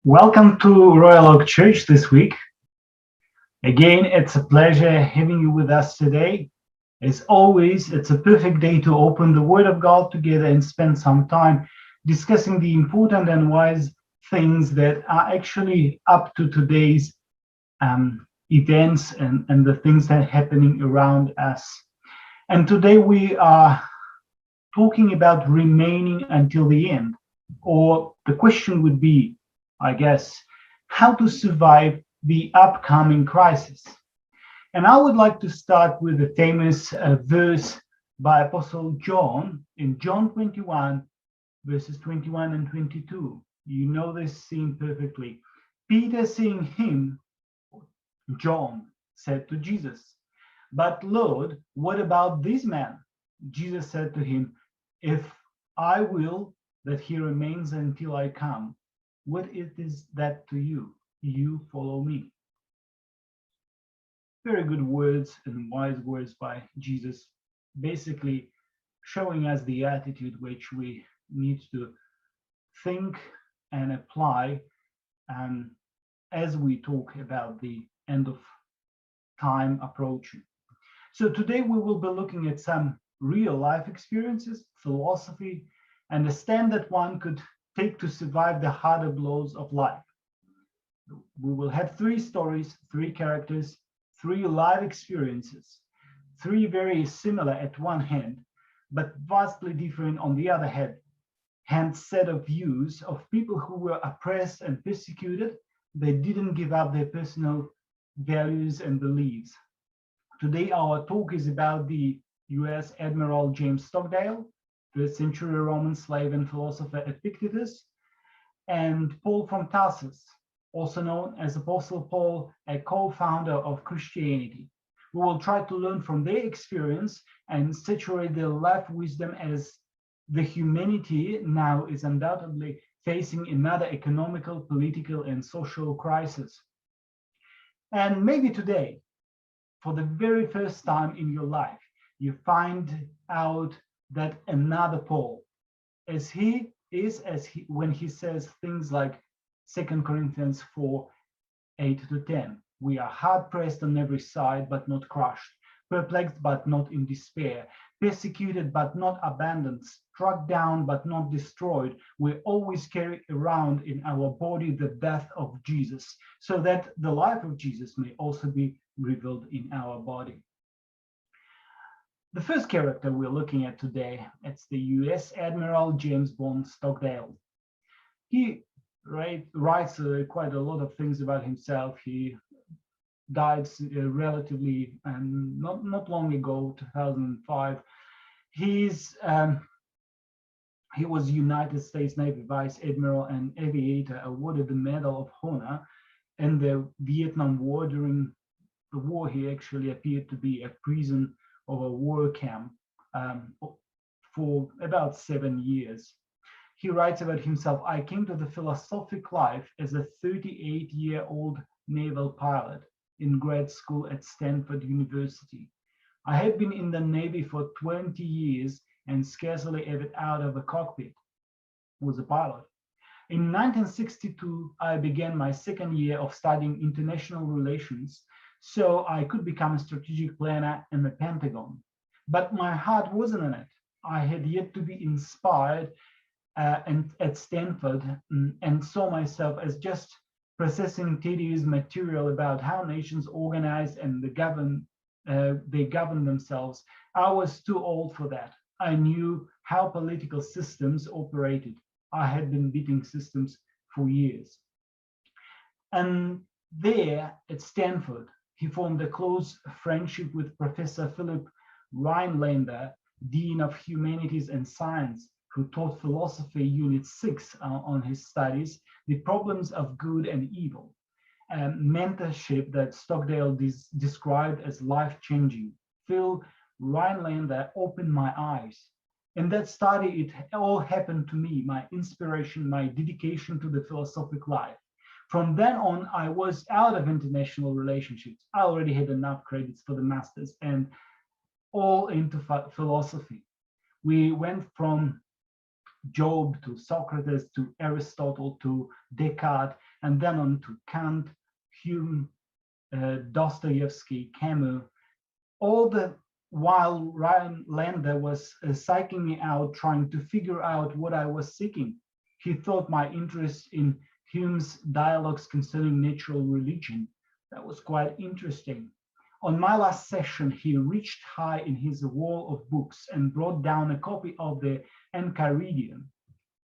Welcome to Royal Oak Church this week. Again, it's a pleasure having you with us today. As always, it's a perfect day to open the Word of God together and spend some time discussing the important and wise things that are actually up to today's events and the things that are happening around us. And today we are talking about remaining until the end, or the question would be, I guess, how to survive the upcoming crisis. And I would like to start with a famous verse by Apostle John in John 21, verses 21 and 22. You know this scene perfectly. Peter, seeing him, John, said to Jesus, "But Lord, what about this man?" Jesus said to him, "If I will that he remains until I come, what is that to you? You follow me." Very good words and wise words by Jesus, basically showing us the attitude which we need to think and apply as we talk about the end of time approaching. So today we will be looking at some real life experiences, philosophy, and the stand that one could take to survive the harder blows of life. We will have three stories, three characters, three life experiences, three very similar at one hand, but vastly different on the other hand set of views of people who were oppressed and persecuted. They didn't give up their personal values and beliefs. Today our talk is about the US Admiral James Stockdale, first century Roman slave and philosopher Epictetus, and Paul from Tarsus, also known as Apostle Paul, a co-founder of Christianity. We will try to learn from their experience and saturate their life wisdom, as the humanity now is undoubtedly facing another economical, political, and social crisis. And maybe today, for the very first time in your life, you find out that another Paul, when he says things like 2 Corinthians 4, 8-10. We are hard pressed on every side, but not crushed, perplexed, but not in despair, persecuted, but not abandoned, struck down, but not destroyed. We always carry around in our body the death of Jesus, so that the life of Jesus may also be revealed in our body. The first character we're looking at today, it's the US Admiral James Bond Stockdale. He writes quite a lot of things about himself. He died relatively not long ago, 2005. He was United States Navy Vice Admiral and aviator, awarded the Medal of Honor in the Vietnam War. During the war, he actually appeared to be a prisoner of a war camp for about 7 years. He writes about himself, "I came to the philosophic life as a 38-year-old naval pilot in grad school at Stanford University. I had been in the Navy for 20 years and scarcely ever out of a cockpit. Was a pilot. In 1962, I began my second year of studying international relations so I could become a strategic planner in the Pentagon. But my heart wasn't in it. I had yet to be inspired at Stanford and saw myself as just processing tedious material about how nations organize and they govern themselves. I was too old for that. I knew how political systems operated. I had been beating systems for years." And there at Stanford, he formed a close friendship with Professor Philip Rhinelander, Dean of Humanities and Science, who taught Philosophy Unit 6 on his studies, The Problems of Good and Evil, a mentorship that Stockdale described as life-changing. Phil Rhinelander opened my eyes. In that study, it all happened to me, my inspiration, my dedication to the philosophic life. From then on, I was out of international relationships. I already had enough credits for the masters and all into philosophy. We went from Job to Socrates to Aristotle to Descartes and then on to Kant, Hume, Dostoevsky, Camus. All the while Rhinelander was psyching me out, trying to figure out what I was seeking. He thought my interest in Hume's dialogues concerning natural religion. That was quite interesting. On my last session, he reached high in his wall of books and brought down a copy of the Enchiridion.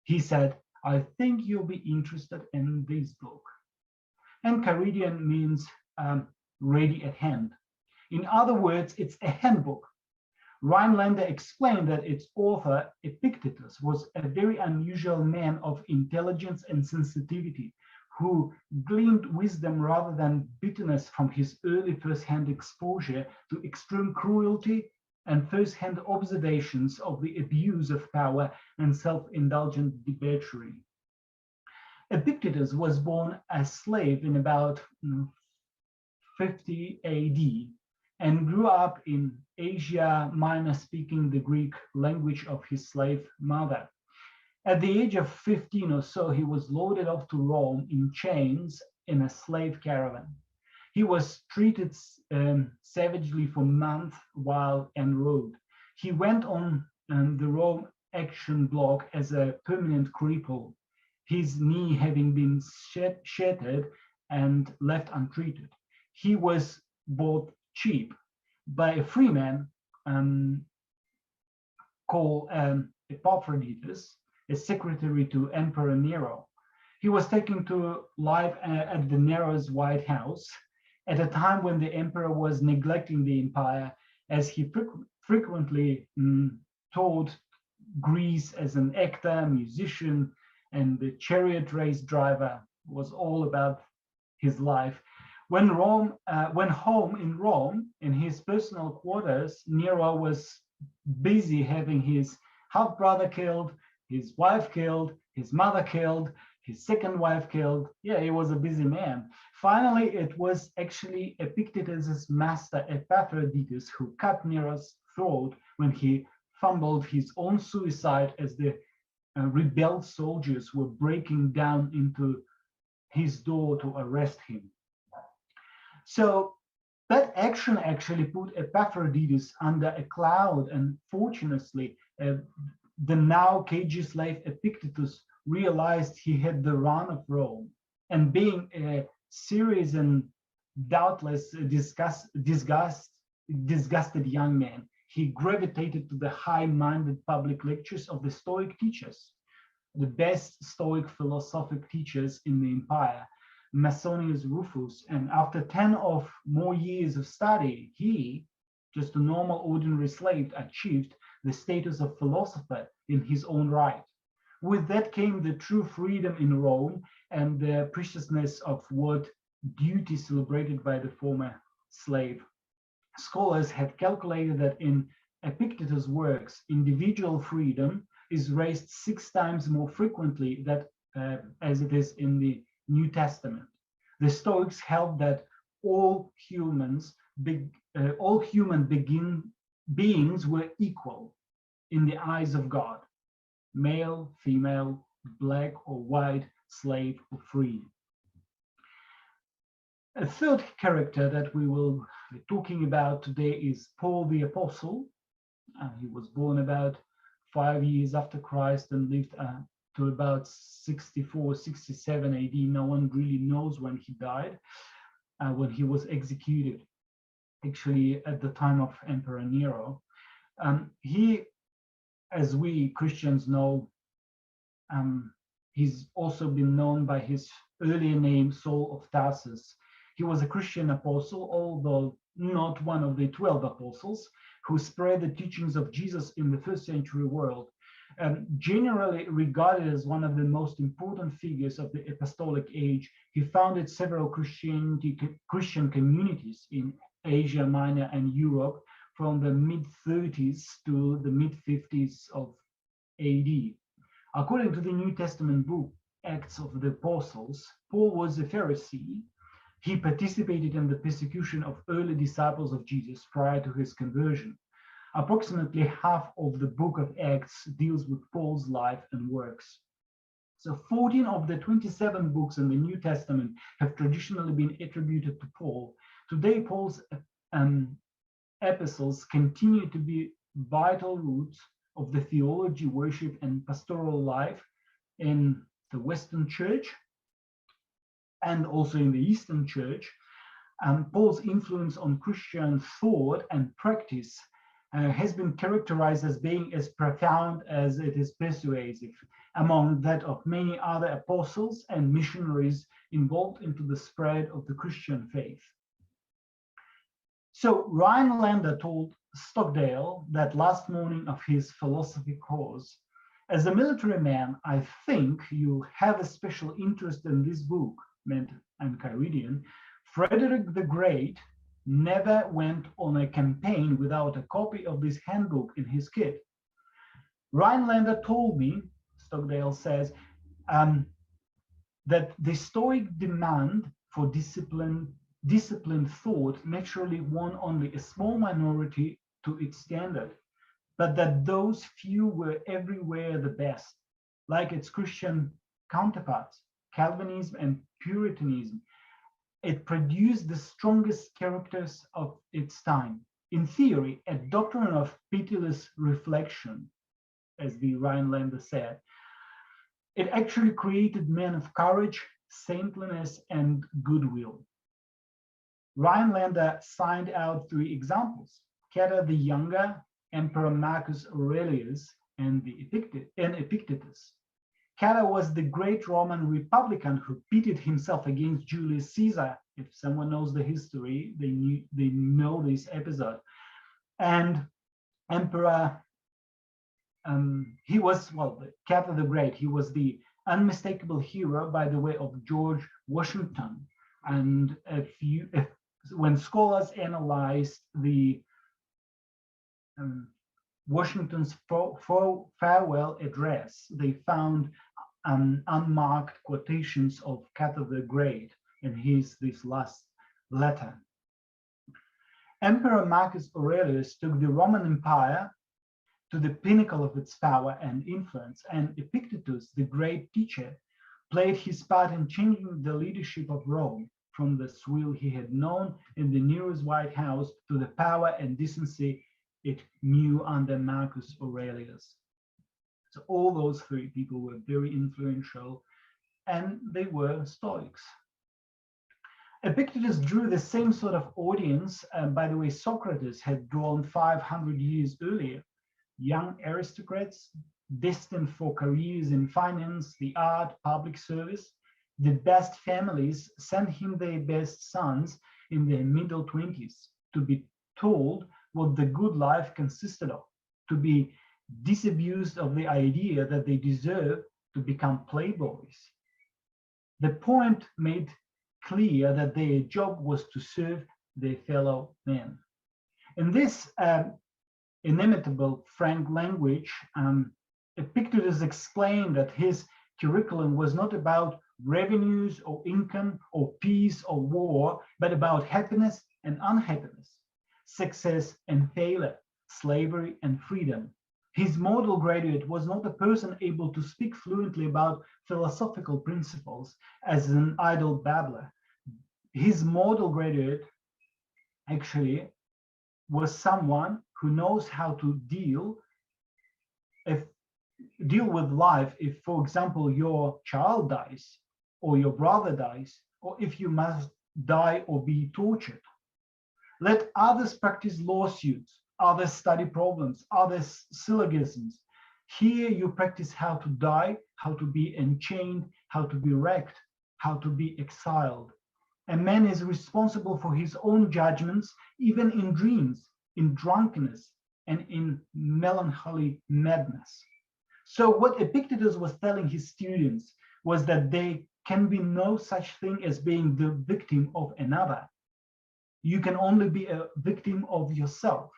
He said, "I think you'll be interested in this book." Enchiridion means ready at hand. In other words, it's a handbook. Rhinelander explained that its author, Epictetus, was a very unusual man of intelligence and sensitivity, who gleaned wisdom rather than bitterness from his early first-hand exposure to extreme cruelty and first-hand observations of the abuse of power and self-indulgent debauchery. Epictetus was born a slave in about 50 AD and grew up in Asia Minor, speaking the Greek language of his slave mother. At the age of 15 or so, he was loaded off to Rome in chains in a slave caravan. He was treated savagely for months while en route. He went on the Rome action block as a permanent cripple, his knee having been shattered and left untreated. He was bought cheap by a freeman called Epictetus, a secretary to Emperor Nero. He was taken to life at the Nero's White House at a time when the emperor was neglecting the empire, as he frequently toured Greece as an actor, musician, and the chariot race driver. Was all about his life. When home in Rome, in his personal quarters, Nero was busy having his half-brother killed, his wife killed, his mother killed, his second wife killed. Yeah, he was a busy man. Finally, it was actually Epictetus's master Epictetus who cut Nero's throat when he fumbled his own suicide as the rebelled soldiers were breaking down into his door to arrest him. So that action actually put Epictetus under a cloud, and fortunately, the now caged slave Epictetus realized he had the run of Rome, and being a serious and doubtless disgusted young man, he gravitated to the high-minded public lectures of the Stoic teachers, the best Stoic philosophic teachers in the empire, Masonius Rufus. And after 10 or more years of study, he, just a normal ordinary slave, achieved the status of philosopher in his own right. With that came the true freedom in Rome and the preciousness of what duty celebrated by the former slave. Scholars have calculated that in Epictetus' works, individual freedom is raised 6 times more frequently as it is in the New Testament. The Stoics held that all human beings were equal in the eyes of God, male, female, black or white, slave or free. A third character that we will be talking about today is Paul the Apostle. He was born about 5 years after Christ and lived to about 64, 67 AD. No one really knows when he died, when he was executed, actually at the time of Emperor Nero. He, as we Christians know, he's also been known by his earlier name, Saul of Tarsus. He was a Christian apostle, although not one of the 12 apostles, who spread the teachings of Jesus in the first century world. Generally regarded as one of the most important figures of the apostolic age, he founded several Christian communities in Asia Minor and Europe from the mid-30s to the mid-50s of AD. According to the New Testament book, Acts of the Apostles, Paul was a Pharisee. He participated in the persecution of early disciples of Jesus prior to his conversion. Approximately half of the book of Acts deals with Paul's life and works. So 14 of the 27 books in the New Testament have traditionally been attributed to Paul. Today, Paul's epistles continue to be vital roots of the theology, worship, and pastoral life in the Western Church and also in the Eastern Church. Paul's influence on Christian thought and practice has been characterized as being as profound as it is persuasive, among that of many other apostles and missionaries involved into the spread of the Christian faith. So Rhinelander told Stockdale that last morning of his philosophy course, "As a military man, I think you have a special interest in this book," meant Enchiridion. "Frederick the Great never went on a campaign without a copy of this handbook in his kit. Rhinelander told me," Stockdale says, "that the Stoic demand for disciplined thought naturally won only a small minority to its standard, but that those few were everywhere the best, like its Christian counterparts, Calvinism and Puritanism. It produced the strongest characters of its time. In theory, a doctrine of pitiless reflection," as the Rhinelander said. "It actually created men of courage, saintliness, and goodwill." Rhinelander signed out 3 examples: Cato the Younger, Emperor Marcus Aurelius, and Epictetus. Cato was the great Roman Republican who pitted himself against Julius Caesar. If someone knows the history, they know this episode. And Emperor, he was, Cato the Great, he was the unmistakable hero, by the way, of George Washington. And when scholars analyzed the Washington's farewell address, they found unmarked quotations of Cato the Great in this last letter. Emperor Marcus Aurelius took the Roman Empire to the pinnacle of its power and influence, and Epictetus, the great teacher, played his part in changing the leadership of Rome from the swill he had known in the Nero's White House to the power and decency it knew under Marcus Aurelius. So all those 3 people were very influential, and they were Stoics. Epictetus drew the same sort of audience. By the way, Socrates had drawn 500 years earlier. Young aristocrats destined for careers in finance, the art, public service. The best families sent him their best sons in their middle 20s to be told what the good life consisted of, to be disabused of the idea that they deserve to become playboys. The point made clear that their job was to serve their fellow men. In this inimitable frank language, Epictetus explained that his curriculum was not about revenues or income or peace or war, but about happiness and unhappiness, success and failure, slavery and freedom. His model graduate was not a person able to speak fluently about philosophical principles as an idle babbler. His model graduate actually was someone who knows how to deal with life if, for example, your child dies, or your brother dies, or if you must die or be tortured. Let others practice lawsuits, others study problems, others syllogisms. Here you practice how to die, how to be enchained, how to be wrecked, how to be exiled. A man is responsible for his own judgments, even in dreams, in drunkenness, and in melancholy madness. So what Epictetus was telling his students was that there can be no such thing as being the victim of another. You can only be a victim of yourself.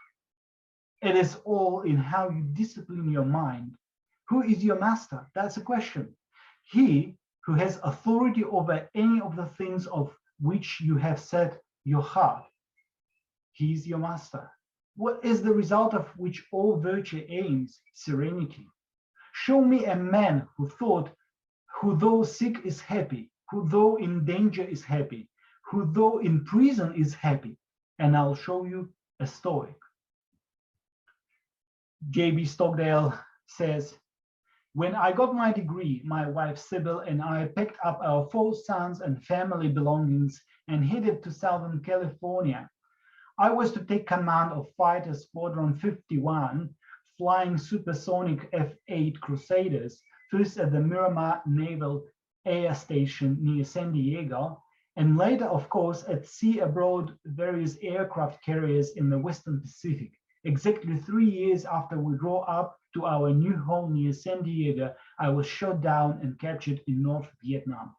It is all in how you discipline your mind. Who is your master? That's a question. He who has authority over any of the things of which you have set your heart. He is your master. What is the result of which all virtue aims? Serenity. Show me a man who Who though sick is happy, who though in danger is happy, who though in prison is happy. And I'll show you a Stoic. J.B. Stockdale says, when I got my degree, my wife Sybil and I packed up our 4 sons and family belongings and headed to Southern California. I was to take command of Fighter Squadron 51, flying supersonic F-8 Crusaders, first at the Miramar Naval Air Station near San Diego, and later, of course, at sea aboard various aircraft carriers in the Western Pacific. Exactly 3 years after we drove up to our new home near San Diego, I was shot down and captured in North Vietnam.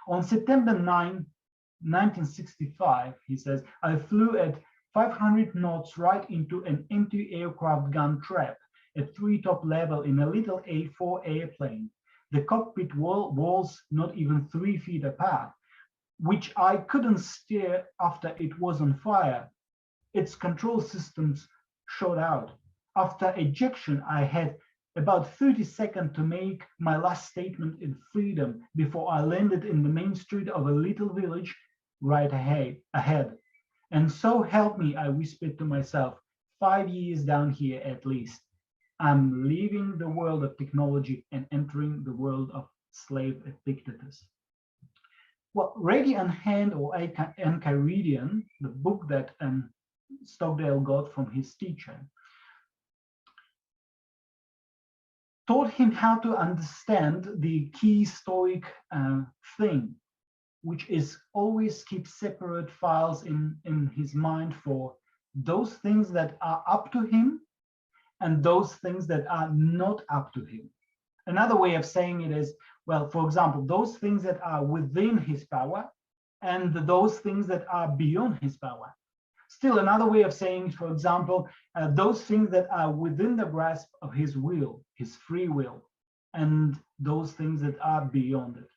On September 9, 1965, he says, I flew at 500 knots right into an anti-aircraft gun trap at treetop level in a little A-4 airplane. The cockpit walls not even 3 feet apart, which I couldn't steer after it was on fire. Its control systems shot out. After ejection, I had about 30 seconds to make my last statement in freedom before I landed in the main street of a little village right ahead. And so help me, I whispered to myself, 5 years down here at least. I'm leaving the world of technology and entering the world of slave Epictetus. Well, Ready on Hand or Enchiridion, the book that Stockdale got from his teacher, taught him how to understand the key Stoic thing, which is always keep separate files in his mind for those things that are up to him and those things that are not up to him. Another way of saying it is, well, for example, those things that are within his power and those things that are beyond his power. Still, another way of saying, for example, those things that are within the grasp of his will, his free will, and those things that are beyond it.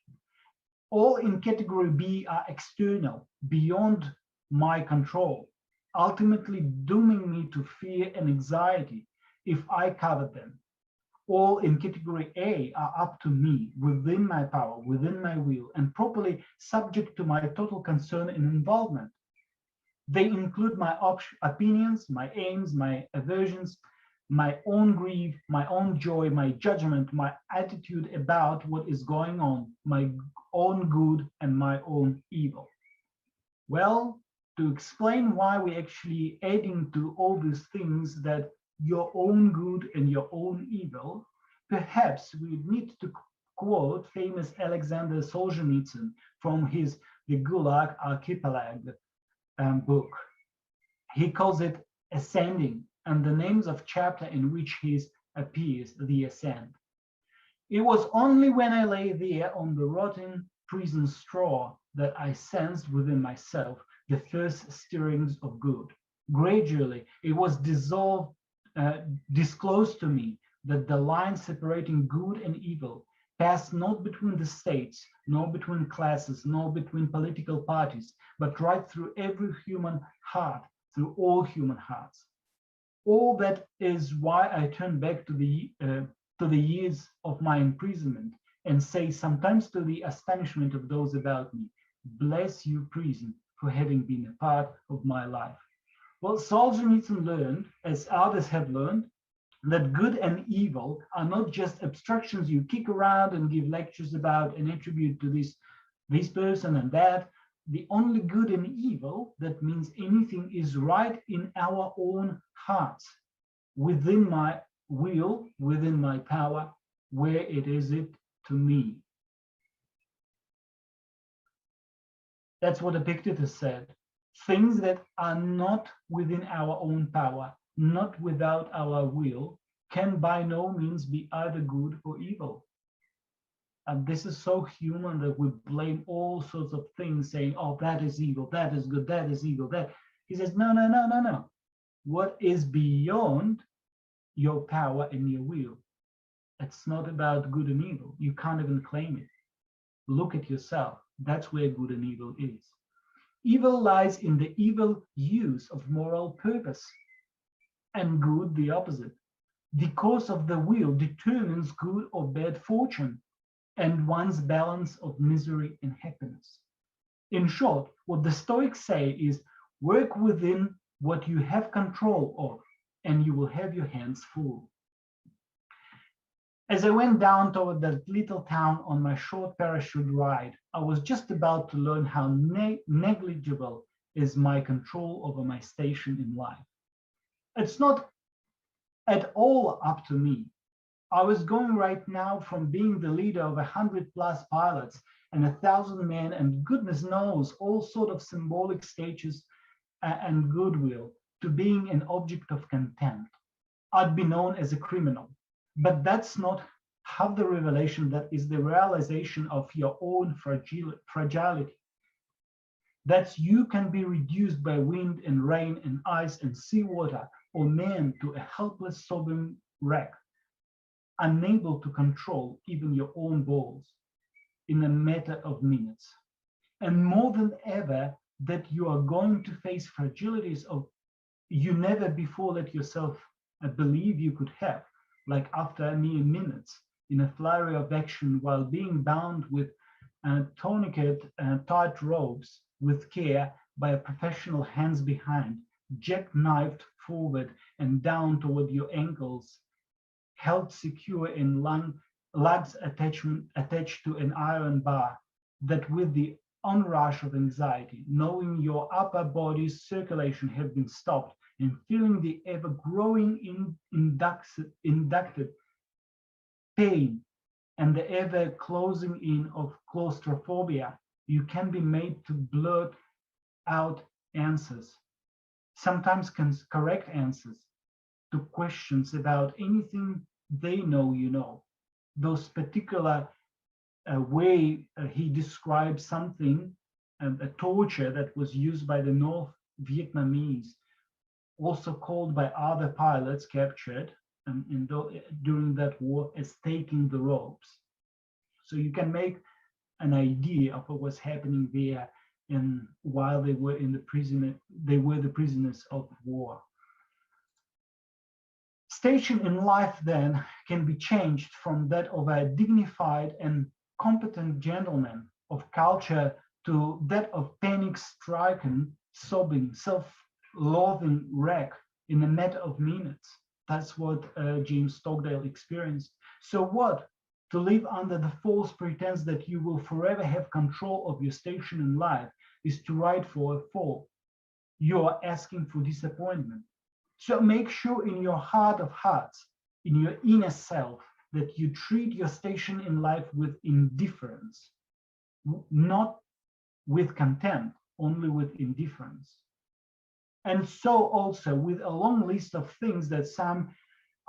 All in category B are external, beyond my control, ultimately dooming me to fear and anxiety if I covet them. All in category A are up to me, within my power, within my will, and properly subject to my total concern and involvement. They include my opinions, my aims, my aversions, my own grief, my own joy, my judgment, my attitude about what is going on, my own good and my own evil. Well, to explain why we're actually adding to all these things that your own good and your own evil, perhaps we need to quote famous Alexander Solzhenitsyn from his The Gulag Archipelago book. He calls it Ascending, and the names of chapter in which he appears, the ascent. It was only when I lay there on the rotten prison straw that I sensed within myself the first stirrings of good. Gradually, it was disclosed to me that the line separating good and evil passed not between the states, nor between classes, nor between political parties, but right through every human heart, through all human hearts. All that is why I turn back to the years of my imprisonment and say sometimes to the astonishment of those about me, bless you, prison, for having been a part of my life. Well, Solzhenitsyn learned, as others have learned, that good and evil are not just abstractions you kick around and give lectures about and attribute to this person and that. The only good and evil that means anything is right in our own hearts, within my will, within my power, where it is it to me. That's what Epictetus said. Things that are not within our own power, not without our will, can by no means be either good or evil. And this is so human that we blame all sorts of things, saying, oh, that is evil, that is good, that is evil, that. He says, no, no, no, no, no. What is beyond your power and your will? It's not about good and evil. You can't even claim it. Look at yourself. That's where good and evil is. Evil lies in the evil use of moral purpose, and good the opposite. The course of the will determines good or bad fortune. and one's balance of misery and happiness. In short, what the Stoics say is work within what you have control of, and you will have your hands full. As I went down toward that little town on my short parachute ride, I was just about to learn how negligible is my control over my station in life. It's not at all up to me. I was going right now from being the leader of 100+ pilots and 1,000 men and goodness knows all sort of symbolic stages and goodwill to being an object of contempt. I'd be known as a criminal. But that's not half the revelation. That is the realization of your own fragility. That you can be reduced by wind and rain and ice and seawater or man to a helpless sobbing wreck, unable to control even your own balls in a matter of minutes. And more than ever, that you are going to face fragilities of you never before let yourself believe you could have, like after mere minutes, in a flurry of action while being bound with tourniquet and tight ropes with care by a professional hands behind, jackknifed forward and down toward your ankles, held secure in lugs attached to an iron bar, that with the onrush of anxiety, knowing your upper body's circulation had been stopped, and feeling the ever-growing inducted pain and the ever-closing in of claustrophobia, you can be made to blurt out answers, sometimes correct answers, to questions about anything they know you know. Those particular way he describes something, a torture that was used by the North Vietnamese, also called by other pilots captured during that war as taking the ropes. So you can make an idea of what was happening there, and while they were in the prison, they were the prisoners of war. Station in life then can be changed from that of a dignified and competent gentleman of culture to that of panic-stricken, sobbing, self-loathing wreck in a matter of minutes. That's what James Stockdale experienced. So what? To live under the false pretense that you will forever have control of your station in life is to ride for a fall. You are asking for disappointment. So make sure in your heart of hearts, in your inner self, that you treat your station in life with indifference, not with contempt, only with indifference. And so also with a long list of things that some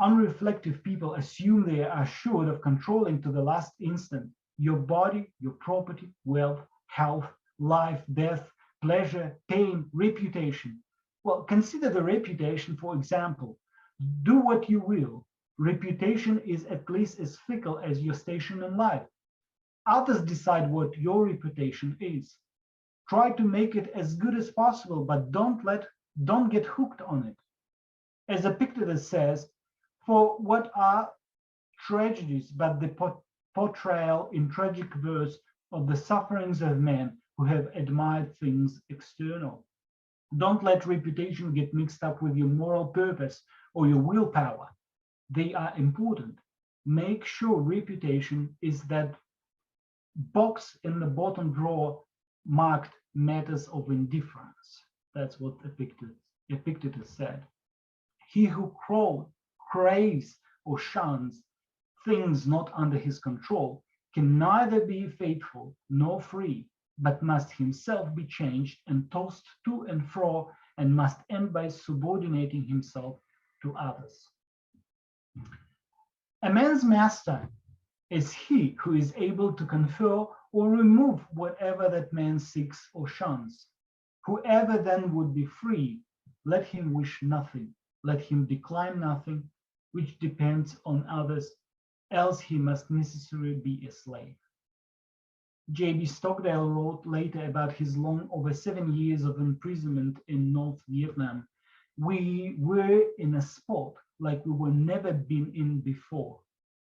unreflective people assume they are assured of controlling to the last instant: your body, your property, wealth, health, life, death, pleasure, pain, reputation. Well, consider the reputation, for example. Do what you will. Reputation is at least as fickle as your station in life. Others decide what your reputation is. Try to make it as good as possible, but don't get hooked on it. As Epictetus says, for what are tragedies but the portrayal in tragic verse of the sufferings of men who have admired things external? Don't let reputation get mixed up with your moral purpose or your willpower. They are important. Make sure reputation is that box in the bottom drawer marked matters of indifference. That's what Epictetus said. He who craves or shuns things not under his control can neither be faithful nor free, but must himself be changed and tossed to and fro, and must end by subordinating himself to others. A man's master is he who is able to confer or remove whatever that man seeks or shuns. Whoever then would be free, let him wish nothing, let him decline nothing which depends on others, else he must necessarily be a slave. J.B. Stockdale wrote later about his long over 7 years of imprisonment in North Vietnam. We were in a spot like we were never been in before.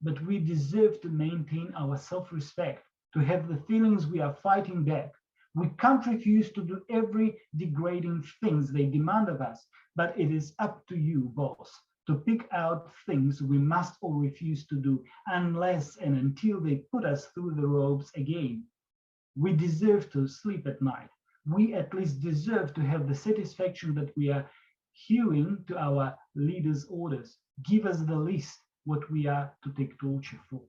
but we deserve to maintain our self-respect, to have the feelings we are fighting back. We can't refuse to do every degrading things they demand of us, but it is up to you, boss, to pick out things we must or refuse to do unless and until they put us through the ropes again. We deserve to sleep at night. We at least deserve to have the satisfaction that we are hewing to our leaders' orders. Give us the least what we are to take torture for.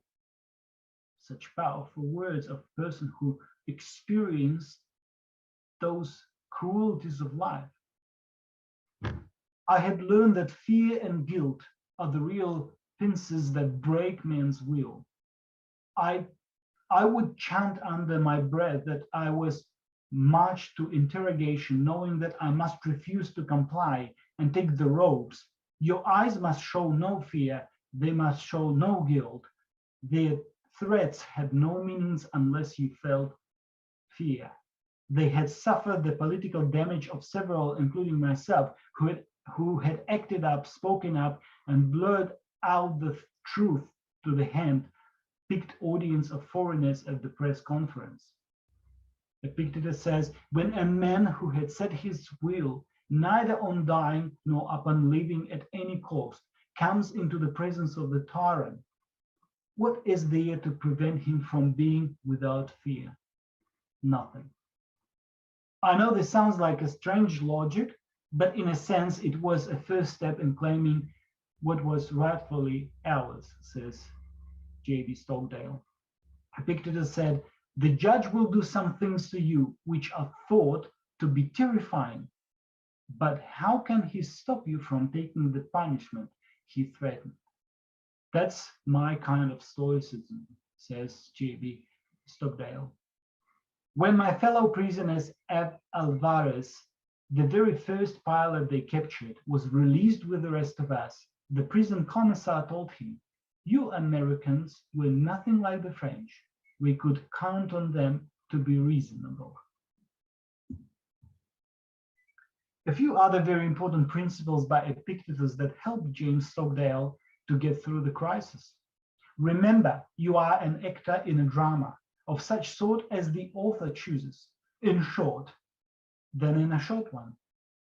Such powerful words of a person who experienced those cruelties of life. I had learned that fear and guilt are the real pincers that break man's will. I would chant under my breath that I was marched to interrogation, knowing that I must refuse to comply and take the ropes. Your eyes must show no fear, they must show no guilt. Their threats had no meanings unless you felt fear. They had suffered the political damage of several, including myself, who had acted up, spoken up, and blurred out the truth to the hand-picked audience of foreigners at the press conference. Epictetus says, when a man who had set his will neither on dying nor upon living at any cost comes into the presence of the tyrant, what is there to prevent him from being without fear? Nothing. I know this sounds like a strange logic, but in a sense, it was a first step in claiming what was rightfully ours, says J.B. Stockdale. Epictetus said, the judge will do some things to you which are thought to be terrifying, but how can he stop you from taking the punishment he threatened? That's my kind of Stoicism, says J.B. Stockdale. When my fellow prisoners at Alvarez, the very first pilot they captured, was released with the rest of us, the prison commissar told him, you Americans were nothing like the French. We could count on them to be reasonable. A few other very important principles by Epictetus that helped James Stockdale to get through the crisis. Remember, you are an actor in a drama of such sort as the author chooses, in short, then in a short one,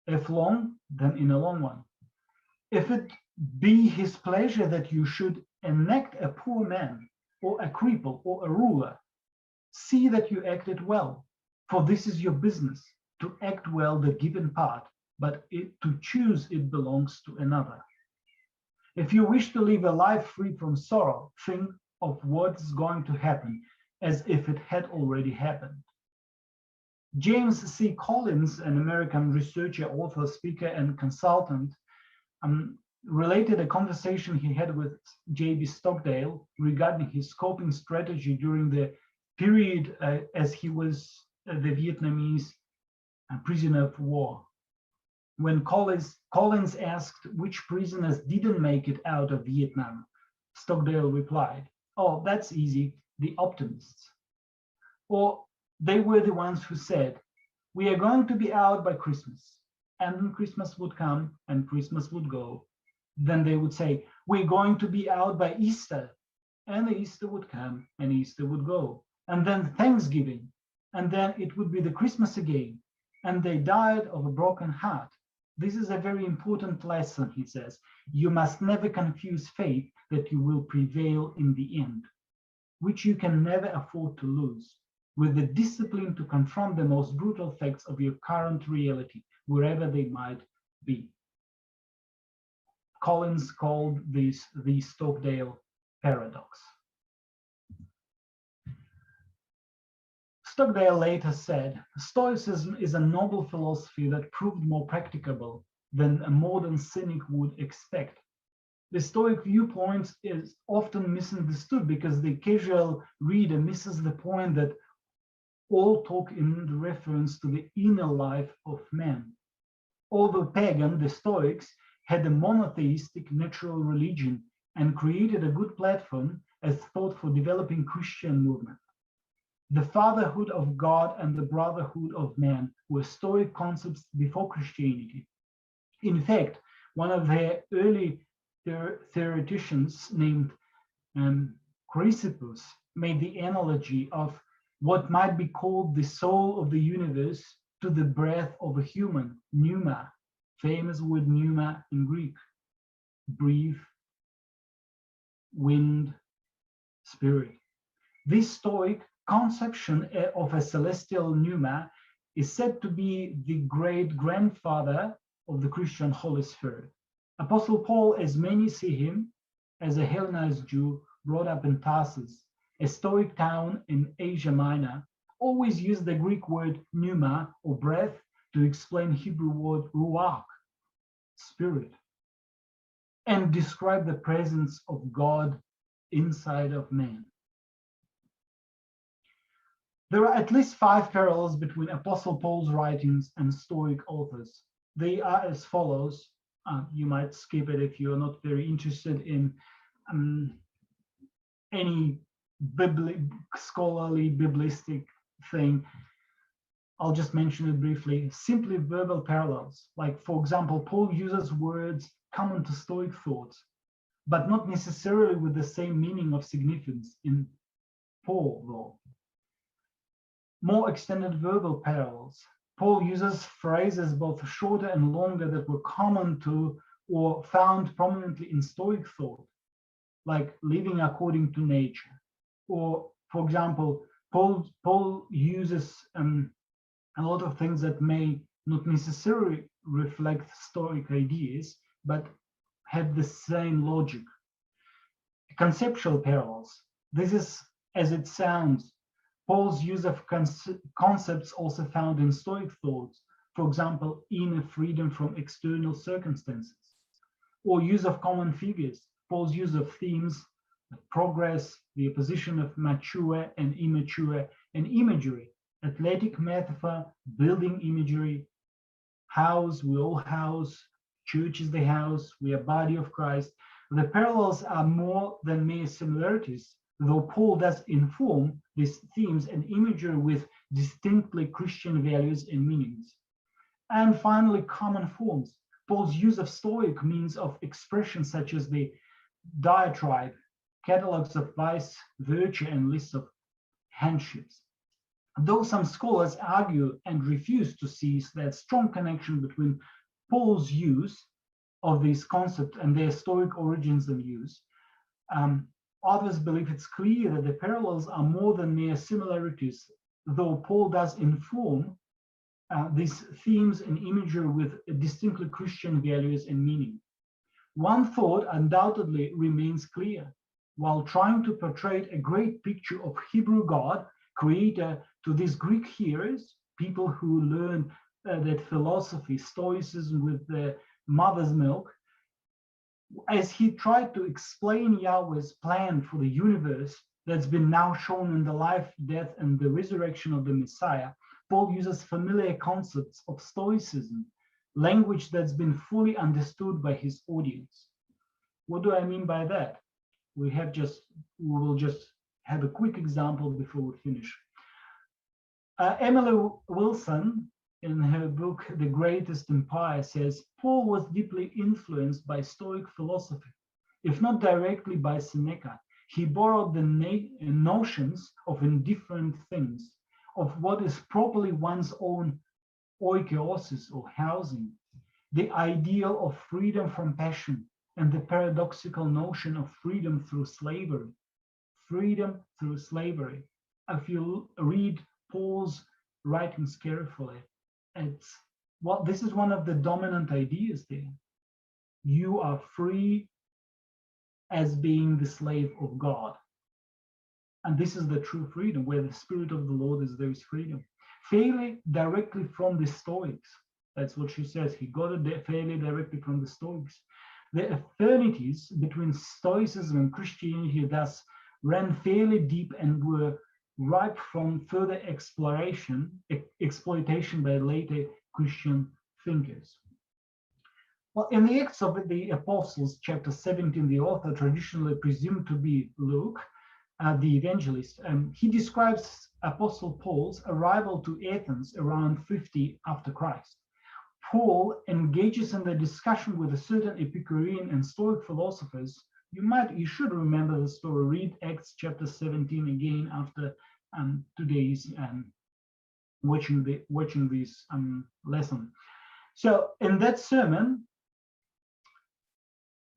if long, then in a long one. If it be his pleasure that you should enact a poor man, or a cripple, or a ruler, see that you act it well, for this is your business, to act well the given part, but to choose it belongs to another. If you wish to live a life free from sorrow, think of what's going to happen as if it had already happened. James C. Collins, an American researcher, author, speaker, and consultant, related a conversation he had with J.B. Stockdale regarding his coping strategy during the period as he was the Vietnamese prisoner of war. When Collins asked which prisoners didn't make it out of Vietnam, Stockdale replied, oh, that's easy, the optimists. Or they were the ones who said, we are going to be out by Christmas. And then Christmas would come and Christmas would go. Then they would say, we're going to be out by Easter. And the Easter would come and Easter would go. And then Thanksgiving. And then it would be the Christmas again. And they died of a broken heart. This is a very important lesson, he says. You must never confuse faith that you will prevail in the end, which you can never afford to lose, with the discipline to confront the most brutal facts of your current reality, wherever they might be. Collins called this the Stockdale paradox. Stockdale later said, Stoicism is a noble philosophy that proved more practicable than a modern cynic would expect. The Stoic viewpoint is often misunderstood because the casual reader misses the point that all talk in reference to the inner life of man. Although pagan, the Stoics had a monotheistic natural religion and created a good platform as thought for developing Christian movement. The fatherhood of God and the brotherhood of man were Stoic concepts before Christianity. In fact, one of their early theoreticians named Chrysippus made the analogy of what might be called the soul of the universe to the breath of a human, pneuma, famous word pneuma in Greek, breathe, wind, spirit. This Stoic conception of a celestial pneuma is said to be the great-grandfather of the Christian Holy Spirit. Apostle Paul, as many see him, as a Hellenized Jew brought up in Tarsus, a Stoic town in Asia Minor, always used the Greek word pneuma, or breath, to explain Hebrew word ruach, spirit, and describe the presence of God inside of man. There are at least 5 parallels between Apostle Paul's writings and Stoic authors. They are as follows. You might skip it if you're not very interested in any scholarly, biblistic thing. I'll just mention it briefly. Simply verbal parallels. Like, for example, Paul uses words common to Stoic thoughts, but not necessarily with the same meaning of significance in Paul, though. More extended verbal parallels. Paul uses phrases both shorter and longer that were common to or found prominently in Stoic thought, like living according to nature. Or, for example, Paul uses a lot of things that may not necessarily reflect Stoic ideas, but have the same logic. Conceptual parallels. This is as it sounds. Paul's use of concepts also found in Stoic thoughts, for example, inner freedom from external circumstances, or use of common figures. Paul's use of themes, progress, the opposition of mature and immature, and imagery, athletic metaphor, building imagery, house, we all house, church is the house, we are body of Christ. The parallels are more than mere similarities, though Paul does inform these themes and imagery with distinctly Christian values and meanings. And finally, common forms. Paul's use of Stoic means of expression such as the diatribe, catalogs of vice, virtue, and lists of handships. Though some scholars argue and refuse to see that strong connection between Paul's use of these concepts and their Stoic origins and use, others believe it's clear that the parallels are more than mere similarities, though Paul does inform these themes and imagery with distinctly Christian values and meaning. One thought undoubtedly remains clear. While trying to portray a great picture of Hebrew God, creator, to these Greek hearers, people who learn that philosophy, Stoicism with the mother's milk, as he tried to explain Yahweh's plan for the universe that's been now shown in the life, death, and the resurrection of the Messiah, Paul uses familiar concepts of Stoicism, language that's been fully understood by his audience. What do I mean by that? We will just have a quick example before we finish. Emily Wilson, in her book, The Greatest Empire, says, Paul was deeply influenced by Stoic philosophy. If not directly by Seneca, he borrowed the notions of indifferent things, of what is properly one's own oikeosis or housing, the ideal of freedom from passion, and the paradoxical notion of freedom through slavery. Freedom through slavery. If you read Paul's writings carefully, this is one of the dominant ideas there. You are free as being the slave of God. And this is the true freedom. Where the Spirit of the Lord is, there is freedom. Fairly directly from the Stoics. That's what she says. He got it fairly directly from the Stoics. The affinities between Stoicism and Christianity thus ran fairly deep and were ripe from further exploitation by later Christian thinkers. Well, in the Acts of the Apostles, chapter 17, the author, traditionally presumed to be Luke, the evangelist, he describes Apostle Paul's arrival to Athens around 50 after Christ. Paul engages in the discussion with a certain Epicurean and Stoic philosophers You should remember the story. Read Acts chapter 17 again after today's watching this lesson. So in that sermon,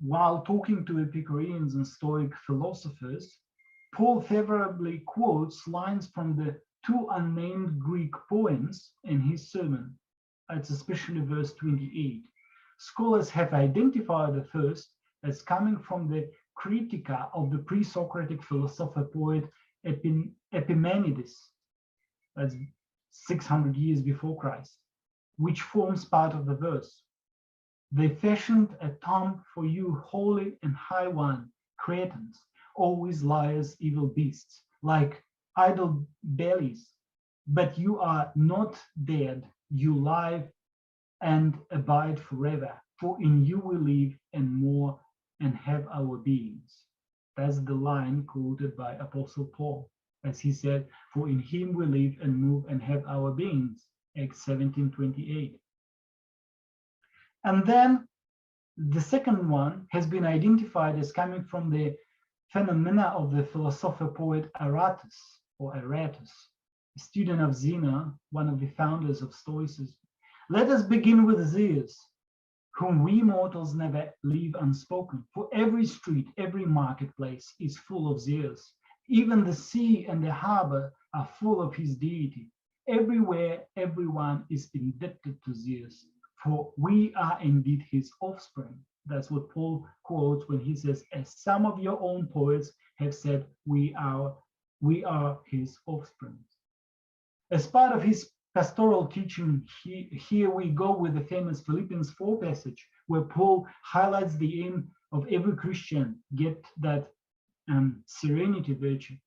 while talking to Epicureans and Stoic philosophers, Paul favorably quotes lines from the two unnamed Greek poems in his sermon. It's especially verse 28. Scholars have identified the first as coming from the Critica of the pre-Socratic philosopher poet Epimenides, that's 600 years before Christ, which forms part of the verse. They fashioned a tomb for you, holy and high one, Cretans, always liars, evil beasts, like idle bellies. But you are not dead, you live and abide forever. For in you we live and more and have our beings. That's the line quoted by Apostle Paul, as he said, for in him we live and move and have our beings, Acts 17:28. And then the second one has been identified as coming from the phenomena of the philosopher poet Aratus, a student of Zeno, one of the founders of Stoicism. Let us begin with Zeus, whom we mortals never leave unspoken. For every street, every marketplace is full of Zeus. Even the sea and the harbor are full of his deity. Everywhere, everyone is indebted to Zeus, for we are indeed his offspring. That's what Paul quotes when he says, as some of your own poets have said, we are his offspring. As part of his pastoral teaching, here we go with the famous Philippians 4 passage, where Paul highlights the aim of every Christian, get that serenity virtue.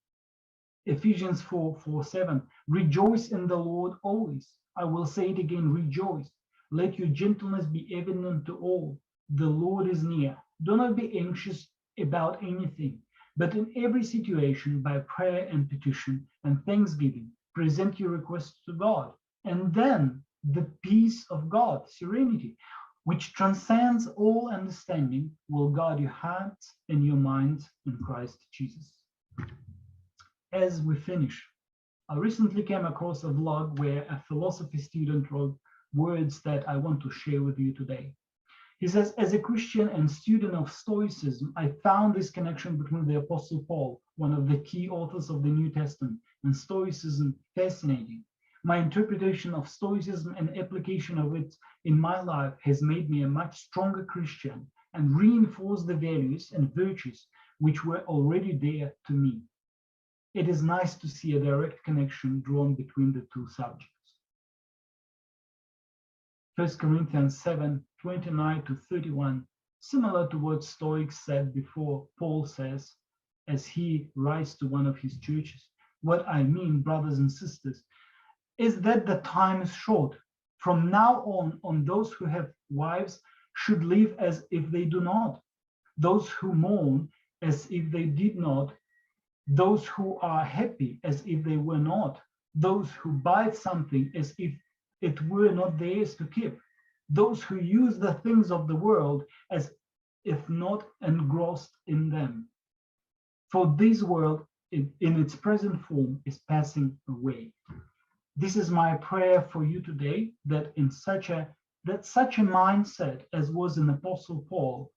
Ephesians 4:7, rejoice in the Lord always. I will say it again, rejoice. Let your gentleness be evident to all. The Lord is near. Do not be anxious about anything, but in every situation, by prayer and petition and thanksgiving, present your requests to God. And then the peace of God, serenity, which transcends all understanding, will guard your hearts and your minds in Christ Jesus. As we finish, I recently came across a blog where a philosophy student wrote words that I want to share with you today. He says, as a Christian and student of Stoicism, I found this connection between the Apostle Paul, one of the key authors of the New Testament, and Stoicism fascinating. My interpretation of Stoicism and application of it in my life has made me a much stronger Christian and reinforced the values and virtues which were already there to me. It is nice to see a direct connection drawn between the two subjects. 1 Corinthians 7:29-31, similar to what Stoics said before, Paul says, as he writes to one of his churches, what I mean, brothers and sisters, is that the time is short. From now on those who have wives should live as if they do not, those who mourn as if they did not, those who are happy as if they were not, those who buy something as if it were not theirs to keep, those who use the things of the world as if not engrossed in them. For this world in its present form is passing away. This is my prayer for you today, that such a mindset as was in Apostle Paul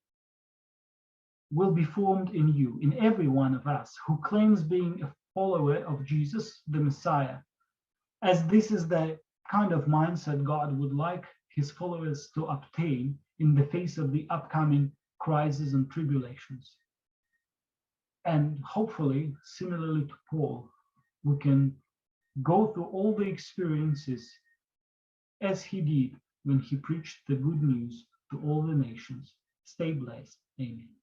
will be formed in you, in every one of us who claims being a follower of Jesus, the Messiah, as this is the kind of mindset God would like his followers to obtain in the face of the upcoming crises and tribulations. And hopefully, similarly to Paul, we can go through all the experiences as he did when he preached the good news to all the nations. Stay blessed. Amen.